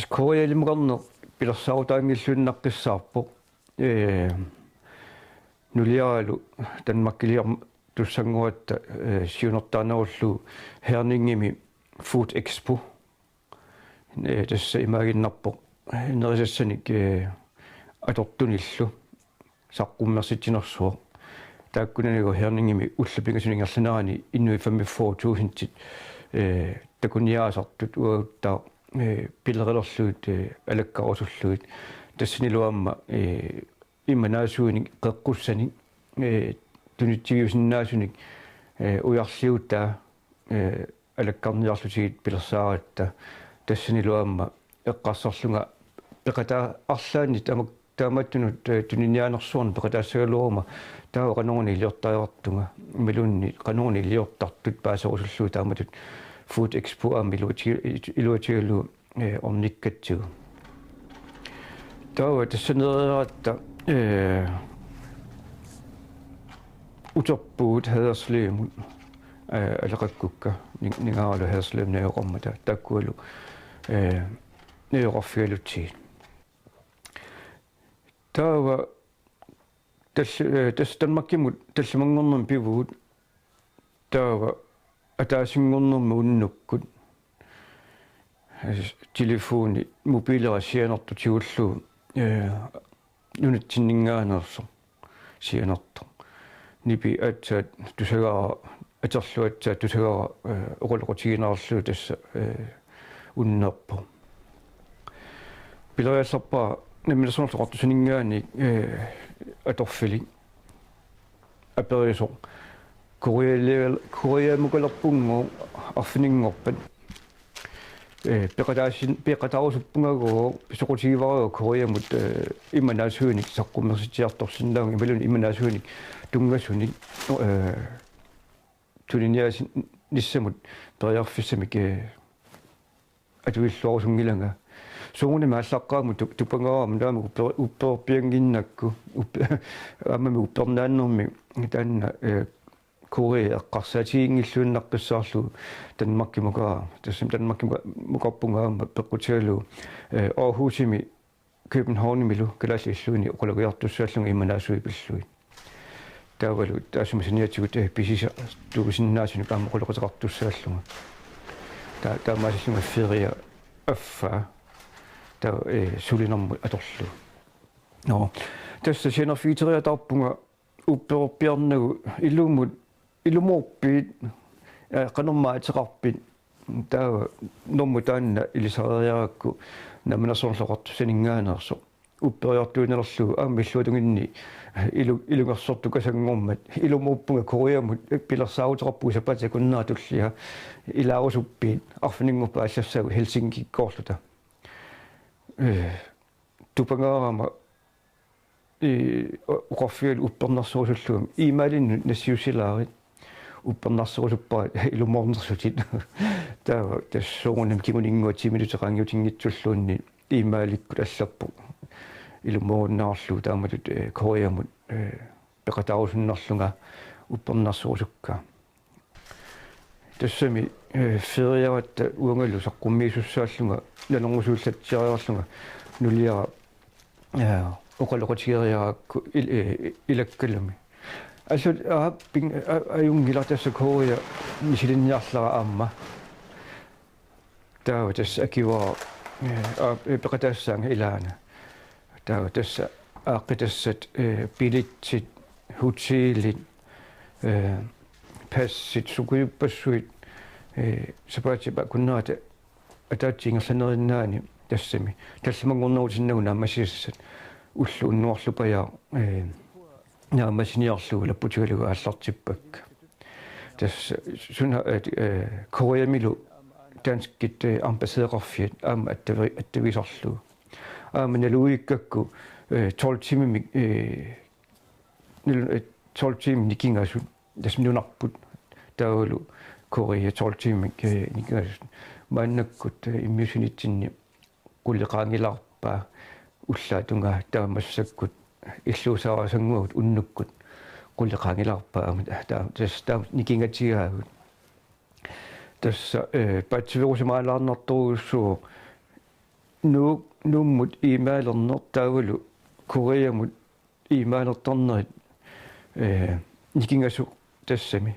Korealimqarner pilersaarutaangilluunnaqqissaarpoq nuliaralu Danmarkiliar tussanguatta siunertaanarullu Herningimi Food Expo tassa imaaginnarpoq nerisassani atortunillu saqqummersitinersuo taakkunanigu Herningimi ullapingasuninngerlanaani innui 45.000 takuniaasartut uuttaa pillerillerluut alakkarusulluut tassaniluamma imanaasuunik qeqqussanik tunittigiusinnaasunik ujarliutaa alakkarniarlutigit pilersaaratta tassaniluamma eqqassarlunga peqataa arlaanit taamattunut tuniniaanersuarn peqataassagaluuma taa qanorni iliortaajartunga milunni qanorni iliortartut paasarusullu taamatut Food Expo iluatigalu ornikkatsigu taava tassaneriaratta uterpuut Hadersleemut alaqakkukka ningaaralu Hadersleem najoqormata taakkualu najoqorfialutsigit taava tass Danmarkimut tallamangornerm pivuut taava атаасингорнэрму уннуккут телефони мобилера сианерту тигуллуу нунатсиннингаанерсо сианерто нипи атсаат тусагара атерлуатсаат тусагара оқулоқутигинерлуу тасса уннерпо пилериаллерпаа намиласонерлоқартусинингаани аторфили аперисо Koreamukalerpungu arfininngorpat peqataarusuppungagu pisoqutigivaruga Koreamut imanaasuunik saqqummersitiartorsinnaangi imalun imanaasuunik tunngasunik tuliniaasi nissamut periarfissamik atuilluarusungilanga suunguni maallaqqaamut tupangaram taamaku upperpianginnakku aamami uppernaannermi taanna Korea qarsatiingilluunnaqqissaarlu Danmarkimukaa tassam Danmarkimukarpungaama peqqutigalu Aarhusimi Københavnimilu kalaalliilluuni oqalagiartussaallunga imanaasui pillui taavalu taasumasiniatigut pisisa tuusinnaasuni paama oqaloqataqartussaallunga taamaasillunga feria affa ta sulinermu atorlu no tassa sinerfiiteriatarpunga upperpiarnagu ilumorpiit qanermaatiqarpit taa normu taanna ilisariarakku namanassorloqartussaninngaanerso upperiartuunerlu aamilluutunginni ilungersortu kasangormat ilumorpunga Koreamut pilersaaruteqarpu sapatakunnaatullia ilaarusuppiit arfininngorpa аллассагу Helsinki-korluta tupangaarama uqarfial uppernersuusulluum iimaalin nassiusilaarit uppernersuusuppaat ilumornersutit taava tassuunam kimuninngua 10 minuteqaangiutinngitsulluunni iimaalikkut алларпу ilumorunnaarlu taamatut Koreamut peqataarusunnerlunga uppernersuusukka тассами фериаратта уангалу саққуммиисуссааллунга налонгусууллатсиариарлунга нулиара оқалоқутигериаракку илаккалуми асут ааппин аюнгилартасса Korea нисилинниарлара аама таава тасса акиваа пеқатаассаанга илаана таава тасса ааққитассат билитсит хотелит пассит сукуйуппассуит сапаатипа куннаата атаатсингерланериннаани тассами талламангорнерутиннагу наамасиассат уллу уннуарлупаяа наамасиниарлугу лаппутигалугу ааллартиппакка тасса суна Koreamилу танскит амбассадеқарфиат аама аттависарлугу аама налуиккакку 12 тимми 12 тимми никингасут тасминунарпут таулу Korea 12 тимми никингасут мааннаккут иммиусинитсинни qulleqaangilарпаа уллаатунга таамассаккут иллуусаарасангуут уннуккут qulleqaangilарпаа таа никингатигаагут тасса патсивирусимаалаарнартугуссуу nuummut iimaalernertaavulu Koreamut iimaalertarnerit nikingasu тассами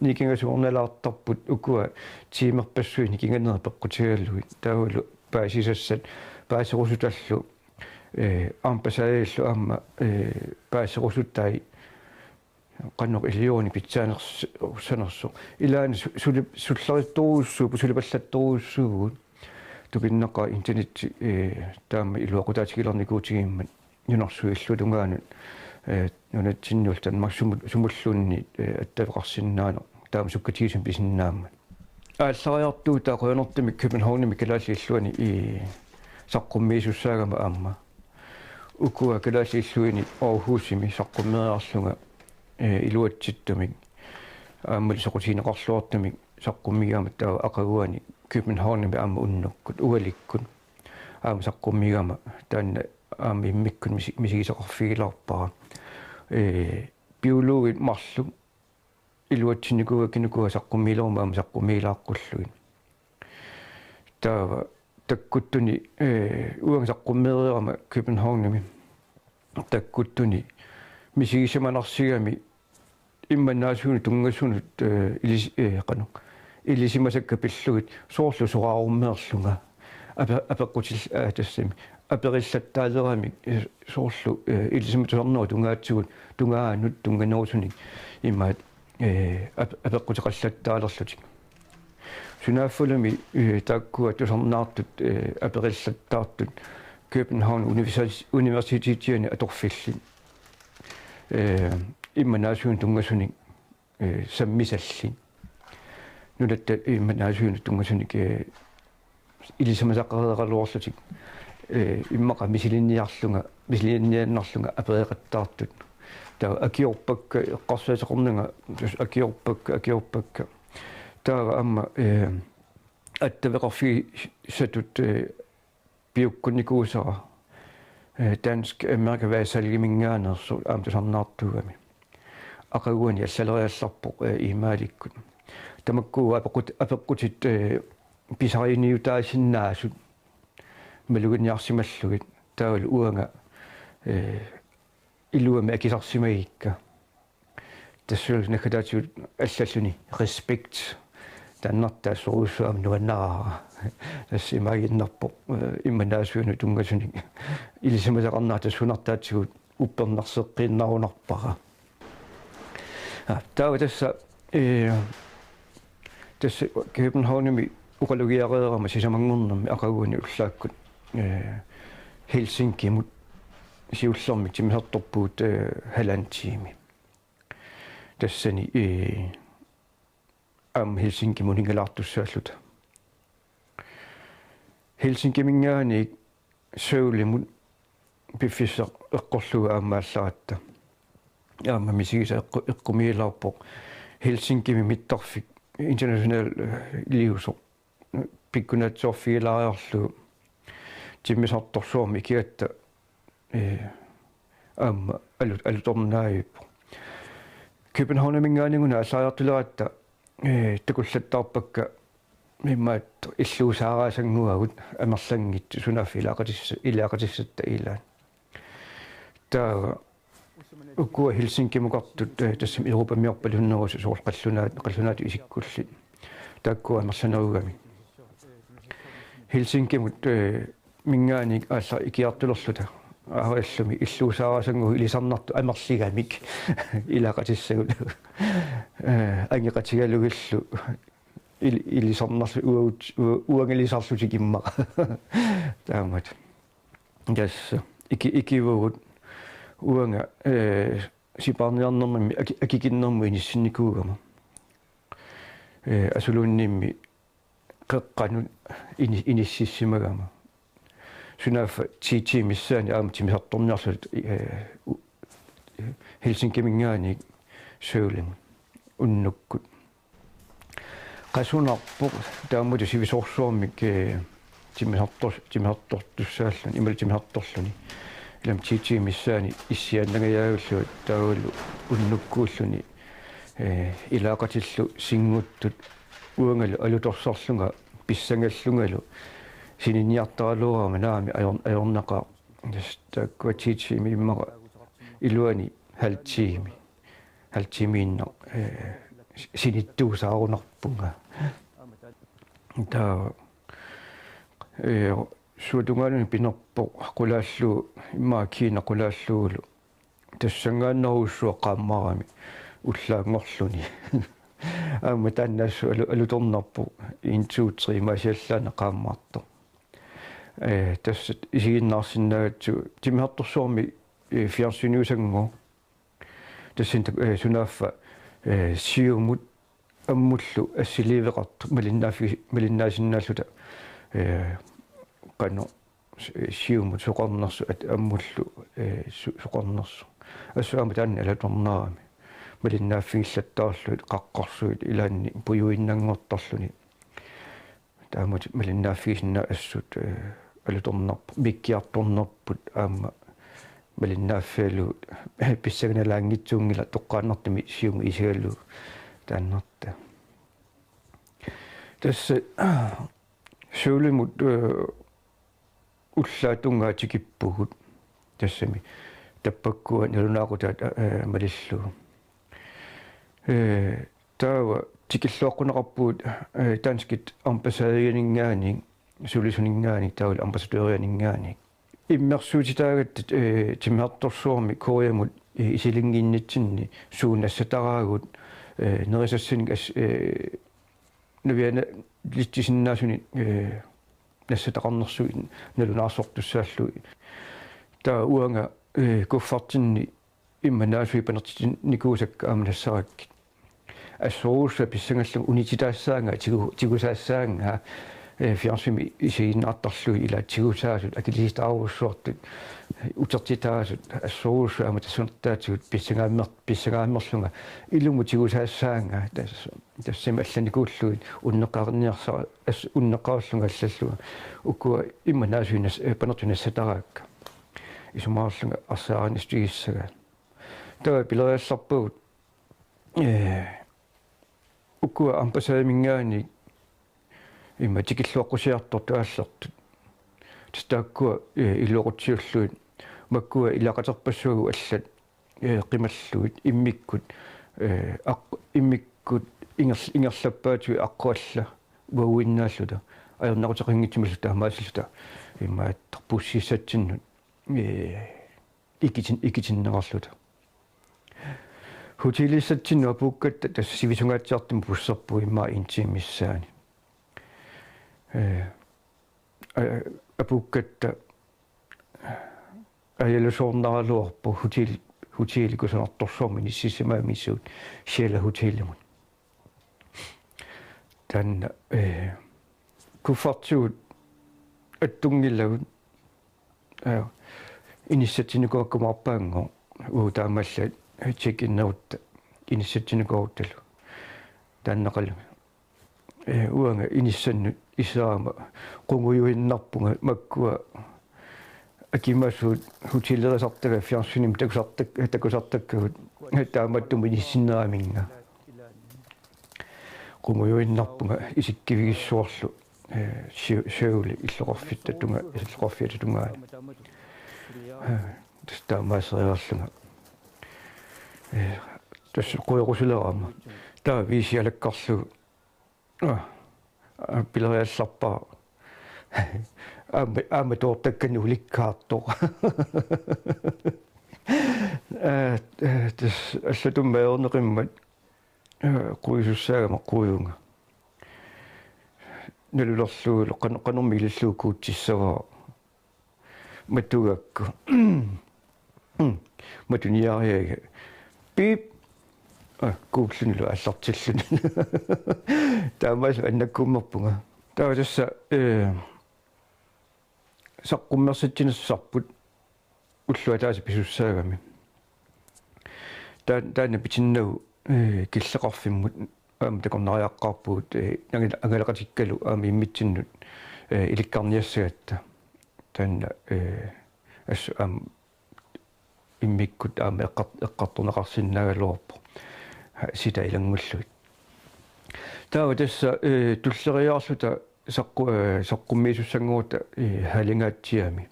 никингасуорналаартарпут укуа тиимерпассуи никинганера пеққутигаллуи таавалу паасисассат паасерусуталлу ампасааллу амма паасерусуттай qannoq illiuuni pitsaanерсанерсо илаани суллеритторуuссуу пусулипаллатторуuссуугут тупиннеqa интернет таама илуақутаатигилерникуутигииммат юнарсуиллу тунгаанут нунатсиннул танмак сумуллуунни аттавеқарсиннаано таама суккатигисум писиннаамма ааллариартуу таақуянертими Københavnими калаасииллуани и саққуммиисуссаагама аама укуа калаасииллуини Aarhusими саққуммериарлунга илуатситтумик ааммали соқутинеқарлуартумик саққуммигаама таа ақагуани Københavnими аама уннуккут уаликкут аама саққуммигаама таанна аама иммиккун мисигисеқарфигиларпара биологит марлу илуатсиникуа кинукуа саққуммилерма аама саққуммилааққуллуин таава таккуттуни уанг саққуммериерама Københavnими таккуттуни мисигисаманарсигами имманаасууни тунгасунут қану илисимасакка пиллугит соорлу сорааруммеерлунга апеққутил тассами апериллаттаалерами соорлу илисиматусарнеру тунгаатсугут тунгаанут тунганоорсуник имаат апеққутеқаллаттаалерлутик сунааффулами тааккуа тусарнаартут апериллаттаартут København Universitetiani аторфиллин имманаасуун тунгасуник саммисаллин нулатта имманаасуун тунгасуник илисамасаққареералуорлутик иммақа мисилинниарлунга апереқаттаартут таа акиорпакка эққарсаасеқорнунга акиорпакка таа амма аттавеқарфи сатут биуккунникуусара dansk mærkevæsalgimingaanерсу аамтусарнаартугами ақагуани аллалериалларпо имааликкут тамаккуу апеққутит писариниутаасиннаасут малугинниарсималлугит таавал уанга илуами акисарсимагикка тассул накатаатиут аллаллуни респект таннартаа соруссуам нуаннараа тассимагиннарпо имманаасууну тунгасуник илисимасақарнаата сунартаатсигут уппернарсеққиннарунарпара таава тасса Københavnими уқалугиареерама сисамангорнэрми ақагуани уллааккут Helsinki-мут сиуллэрмик тимисарторпуут халаантиими тассани Helsinki muningalaartussaalluta Helsinki mingaani сөүлимут пиффисса эққорлуга аамаалларатта аама мисигиса эққумиилаарпо Helsinki миттарфик international liusо пиккунатсорфигилаариарлу тиммисарторсуарми киатта аама алуторнааюппо København мингаанингуна аллариартулератта такуллаттаарпакка миммаат иллуусаараасангуагут амерлангит сунаффи илаақатиссатта илаан таа укуа Helsinki мукартут тассим Европамиорпалуннерус соорл қаллунаат исиккуллит тааккуа амерланеругами Helsinki мут мингааник аалла икиартулерлута ааллуми иллуусаараасангу илисарнарту амерлигамик илаақатиссагут ангеқатигалугиллу илисарнарлу уангилисарлутик иммаqa таамат гасса икивугут уанга сипаарниарнэрмами акикиннэрму иниссинникуугама асулууннимми қеққанут иниссиссимагама сунаффа тимисsaani аама тимисарторниарлут Helsinki мингаани сөүлэм уннуккут qasuunarpoq taammutu sivisorsuarmik тимисартортуссааллун имал тимисарторлуни илам тимисsaani иссиааннагаяагуллу таавалу уннуккууллуни илаақатиллу сингуттут уангалу алуторсарлунга писсангаллунгалу sininiartarluarama naami ajornaqa taakkuatiitsimi immaqa iluani haltimiinna sinittuusaarunarpunga taa suutungaanuni pinerpo qulaallu immaa kiina qulaalluulu тассангааннерууссуа qaammarami уллаангорлуни аама тааннаассу алуторнарпу 1 2 3 масиаллаана qaammaartor тассат исигиннаарсинаагатсу тимиарторсуарми фиарсиниусангу тассин сунаффа сиумут аммуллу ассиливеқарт малиннаасиннааллута qanu сиумут соқарнерсу аммуллу соқарнерсу ассуама таанна алаторнаарами малиннааффигиллаттаарлуит қаққарсуит илаанни пуюиннангортарлуни таамут малиннааффигисинна ассут алуторнарпу миккиарторнерпут аама малиннааффиалу писсагналаангитсуунгила тоққааннартами сиума исигаллу тааннарта тасса суулимут уллаатунгаатикиппугут тассами таппаккуа налунаақутаат малиллу таава тикиллуаққунеқарпуут таанскит амбассадианингаани сулисунингаани таавал амбассадерианингаани иммерсуутитаагат тимиарторсуарми кориамут исилингииннитсинни суунассатараагут нерисассинг навиана литтисиннаасуни нассатақарнерсуит налунаарсортуссааллу таа уанга куффартинни имманаасуи панертитин никуусакка аамнассараккит ассоруусса писсангаллу унититаассаанга тигусаассаанга фиарсими исииннаартарлуи ила тигусаасут акилистаарууссуартут утертитаасут ассоруусса аама тассунертаатигут писсангааммерлунга илуму тигусаассаанга тассима алланикууллуит уннеқарниарсара уннеқаарлунга аллаллуга уккуа имманаасуинас панертунассатараакка исумаарлунга арсаарнистигиссага таа пилериалларпугут уккуа ампасаамингаани имма тикиллуаққусиартор тааллертут тастааккуа илуоқутсиуллуит маккуа илақатерпассуагу аллат қималлуит иммиккут ингерлаппаатуи аққуалла уауиннааллута аернақутеқингитсималлу таамаасиллута иммааттар пуссиссатсиннут икитиннеқарлута хотелиссатсинну апууккатта тассивисунгаатсиартим пуссерпу иммаа интимиссаани апууккатта аялусоорнаралуарпу хотеликусанарторсуарми ниссисимаамиссуут сиала хотелимут танна куффартиут аттунгиллагут иниссатсинукуаккумарпаангоо таамаллат чекиннерутта иниссатсинукуарутталу тааннеқалу уанга иниссаннут исаама қунгуюиннарпунга маккуа акимасуут хотелерисартага фиарсуним такусартаккагут тааматтум иниссиннааминга qumujuinnarpunga isikkivigissuarlu сиули иллоқорфиттатунга иллоқорфиататунгаа тастаамаасериарлунга тасс қуйорусулерама таа висиалаккарлу пилериалларпаа аама тоортаккану уликкаартоо тас аллатуммаернеқиммат қуисуссаагама қуйунга налулерлуу қанормилиллуу куутсиссаваа матугакку матуниариага пип кууплунлу аллартиллун таамасу аннаккуммерпунга таавасса саққуммерсатсинассарпут уллуатааси писуссаагами таана питиннагу киллеқарфиммут аама такорнариаққарпуут ангалеқатиккалу аама иммитсиннут иликкарниассагатта таанна ас аама иммиккут аама эққарторнеқарсиннагалуарпо сита илангуллуит таава тасса туллериаарлута саққуммиисуссангуута халингаатсиами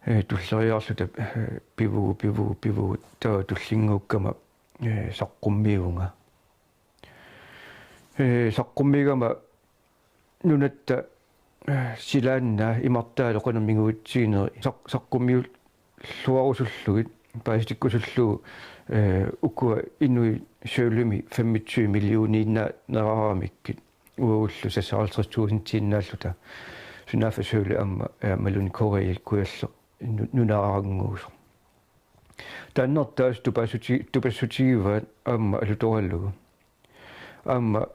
туллериарлута пиву таа туллингууккама саққуммиунга саққуммигама нунатта силаанна имартаалу qanamiguutsiineri саққуммиу луарусуллугит паистиккусуллуу уккуа инуи сёулуми 25 миллиониинна нерарамиккит ууллу сасаалтэртуусин тииннааллута сунафа сёулу амма малуни корея куялле нунаарангуусо таннертаас тупассутигива амма алутораллугу амма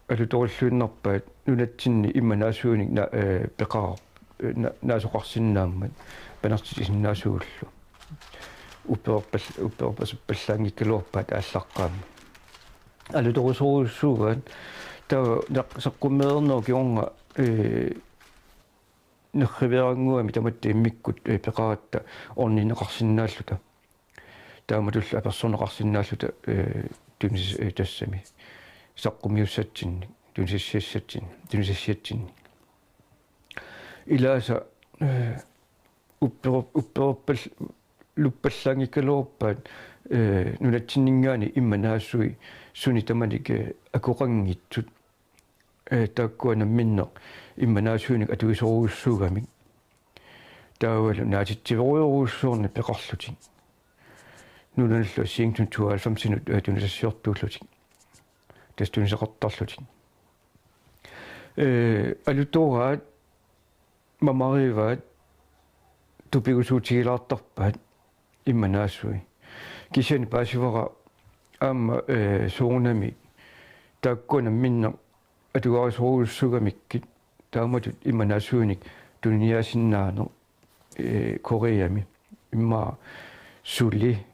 алуторуллуиннарпаат нунатсинни имманаасууник на пеқаа наасоқарсиннааммат панартисиннаасууллу уперпаллаангиккалуарпаат ааллаққаама алуторусоруссуугаат таа саққуммеерноо киорнга нерривеерангуами таматта иммиккут пеқаатта орнинеқарсинааллута тааматулла аперсонеқарсинааллута тунис тассами саққумиуссатсинни тунисиссатсинни илааса упперпал луппаллаангиккалуарпаат нунатсиннингаани имманаассуи суни таманик акоқангитсут тааккуана миннеқ имманаасууник атуисоруussуугамик таавалу наатитсиверуйоруussуорни пеқарлутик нуналлу сингтун 92 тунисассиортууллутик тастунисеқартарлутик алутораат мамариваат тупигусуутигилаартарпаат имманаассуи кисани паасивара аама суунами тааккуана миннеқ атуарисоруuссугамиккит тааматут имманаасууник туниасиннаано кореями имма сули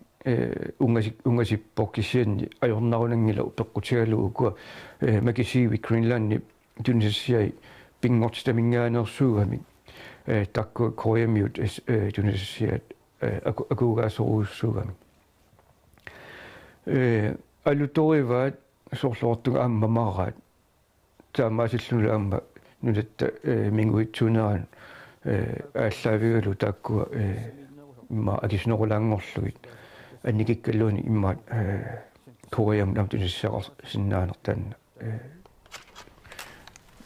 унгасиппоккисианни ajornarunangila upeqqutigaluukua makisiivi Greenlandni tunisasiai pingortitamingaanersuugami takku koreamiut tunisasiat akuugaasoruussuugami alutorivaat sorlortuga ammamaraat taamaasillulla amma nunatta minguitsuneraan ааллаавигалу тааккуа имма акиснерулаангорлугит анникиккаллууни имма кореям намтунissaqar синнаанертаанна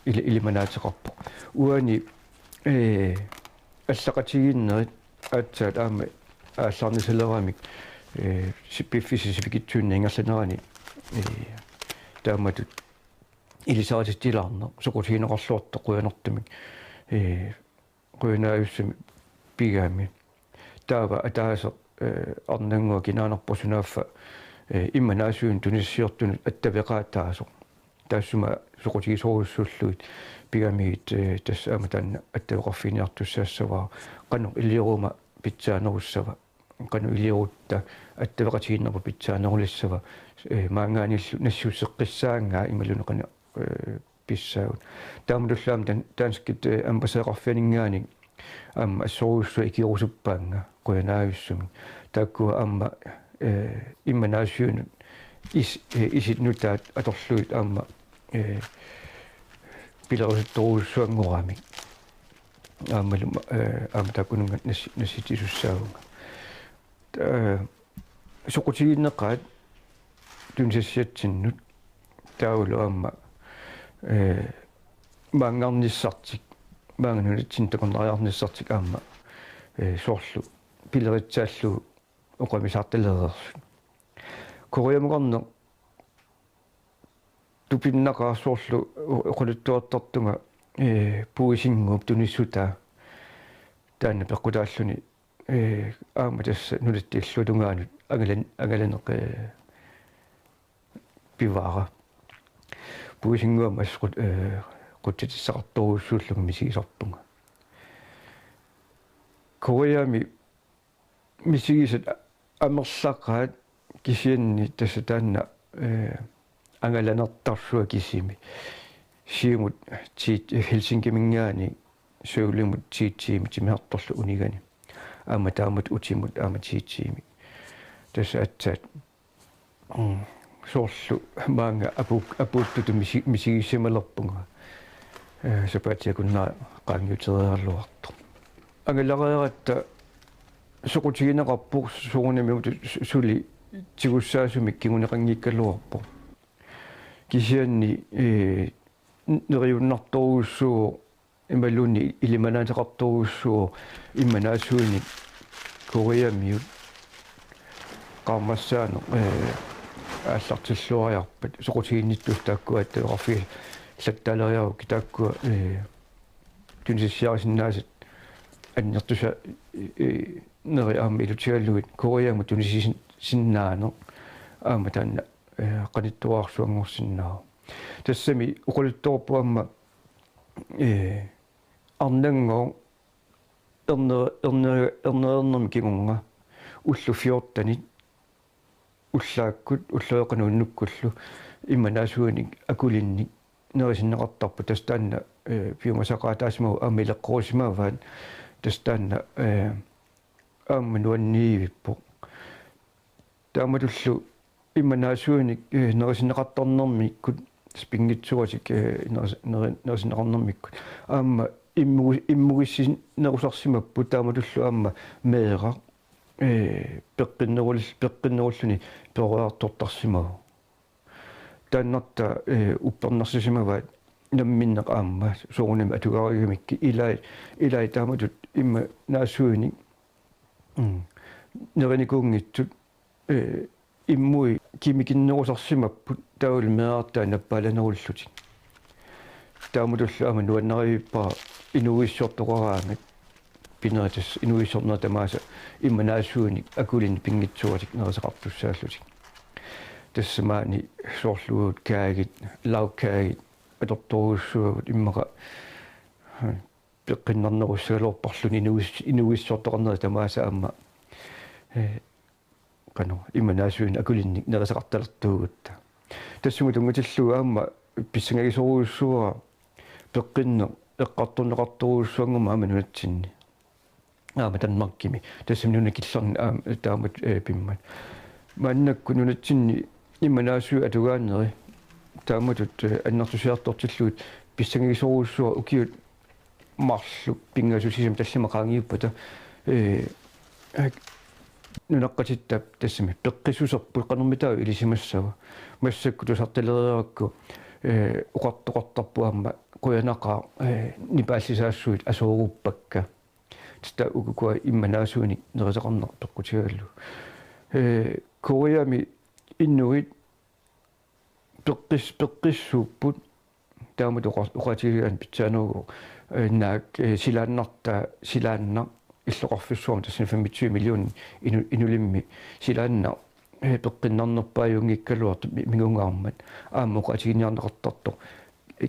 илиманаатеқарпо уани аллақатигиннерит аатсаат аама ааллаарнисалерамик сиппиффисисификитсуунни ингерланерани тааматут илисаатиттилаарнер сокутигинеқарлуарто қуянертумик quinaayussami pigaami taava ataasa arnangua kinaanarpusunaafa immanaasuun tunissiortunut attaveqaataaso taassuma soqutigisoruussulluit pigaamiit tassa amataanna attaveqarfiniartussaassavaa qanu illioruma pitsaanerussava qanu illiorutta attaveqatiginnerpu pitsaanerulissava maangaanillu nassuusseqqissaangaa imalluneqana писсаут таамуллаам таанскит амбасеқарфинингааник амма ассорууссу икиорусуппаанга қуянаависсуми тааккуа амма имманаасиун иситнутаат аторлуит амма пилерусутторуuссуангораами аамалу аама тааккунунга наситисуссаагунга соқутигиннеқаат тунсассиатсиннут таулу амма маангарниссартик маанганулитсин такорнариарниссартик аама соорлу пилеритсааллу оқамисаарталерерсу кореямугарне тупиннақарсоорлу оқулуттуартартунга пуисингуп туниссута таана пеққутааллуни аама тасса нулаттииллутунгаанут агаланеқ пивара puisingуамас qutitissaqartoruussuullum misigisarpunga koreami misigisat amerlaqaat kisianni tassataanna angalanertarsua kisimi siimut tiit Helsinki mingaani suulimut tiitsiimi timihartorlu unigani aama taamut utimut aama tiitsiimi tassa atsaat soorlu maanga apuuttutu misigissimalerpunga сапаатиакуннаа qaangiuteriarluartu ангалареератта соқутигинеқарпур суунамиут сули тигуссаасумик кигунеқангиккалуарпо кисианни нериуннарторуссуу ималуни илиманаатеқарторуссуу имманаасууни кориамиут qaammassaaну ааллартиллуариарпат соқутигинниттус тааккуа таақарфи латталериару китааккуа тунсиссиарисиннаасат аннертуса нери аама илутигаллугит кориаму тунисисин синнаано аама таанна qaниттуаарсуангорсиннаа тассами уқулутторпуамма арнангоо эрнернерми кигунга уллу фиортанит уллааккут уллуеқанууннуккуллу имманаасууник акулинник нерисиннеқартарпу тастаанна пиумасақаатаасмау аамилеққорисмааваат тастаанна аама нуанниивиппо тааматуллу имманаасууник нерисиннеқартарнэрмиккут спингитсуатик нерисиннеқарнэрмиккут аама иммугиссин нерусарсимаппу тааматуллу аама меэра пеққиннеруллуни перуартортарсимагу тааннарта уппернерсисимаваат намминнеқ аама соорунами атугаригамикки илай тааматут имма наасуини нериникуунгитсут иммуи кимикиннерусарсимаппут таул меартаа наппаланеруллутик тааматуллу аама нуаннеривиппаа инуиссортоқараангат пинератас инуиссорнер тамааса имманаасууник акулин пингитсуатик нерисеқартуссааллутик тассамаани соорлуут каагит лаукаагит аторторуссуагут иммаqa пеққиннарнеруссагалуорпарлуни инуиссортоқарнери тамааса аама qanu имманаасуин акулинник нерисеқарталертуугутта тассугу тунгатиллуга аама писсангагисоруйуссуа пеққиннер эққартуннеқарторуйуссуангума аама нунатсинни аама танмаркими тассамнуна киллерни аама таамат пиммат мааннакку нунатсинни имманаасуи атугааннери тааматут аннартусиартортиллуут писсангагисоруйуссуа укиут марлу пингасусисам таллимақаангиуппата нунаққатиттап тассами пеққисусерпут қанермитаа илисимассава массакку тусарталериаракку уқартоқартарпуамма қуянақаа нипааллисаассуит асооруппакка таста укукуа имманаасууник нерисеқарнер пеққутигаллу кориами иннуит пеққиссууппут таамат уқатигиан питсаануугу наак силаанна иллоқарфиссуарма тассани 25 миллион инулимми силаанна пеққиннарнерпааюнгиккалуарт мигунгаармат аама уқатигиниарнеқартарто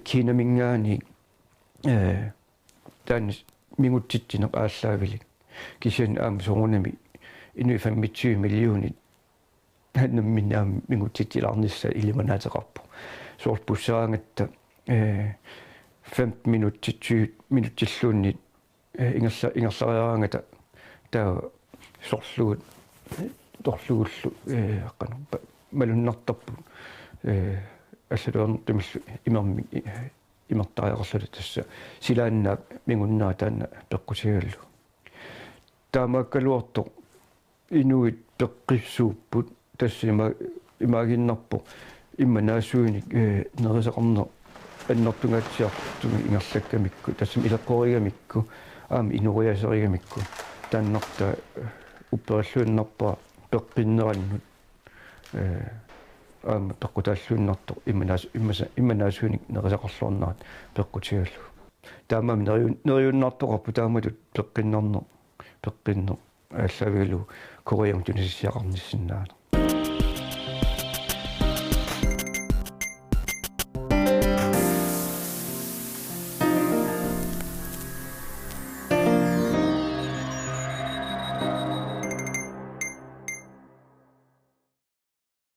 кинамингаани таанис мигутситсинеқ ааллаавилик кисиан аама соорунами инуи 25 миллионит ханнамминаам мигутситсилаарнisса илиманаатеқарпу соорпуссаангатта 5 минуттиллуунни ингерлариараангата таа сорлуут торлугуллу аққану малуннартарпу аллалуарнертимиллу имерми имертариақарлута тасса силаанна мигуннаа таана пеққутигаллу таамааккалуарто инуит пеққиссууппут тассима имаагиннарпу имманаасууник нерисеқарнер аннертунгаатсиартуми ингерлаккамикку тассам илеққоригамикку аама инуриасеригамикку тааннарта уппераллуиннарпаа пеққиннераннут аама пеққутааллуиннартор имманаасууник нерисеқарлуарнаат пеққутигаллу таамаами нериуннартоқарпу тааматут пеққиннер ааллавилу кориам тунисиақарниссиннаана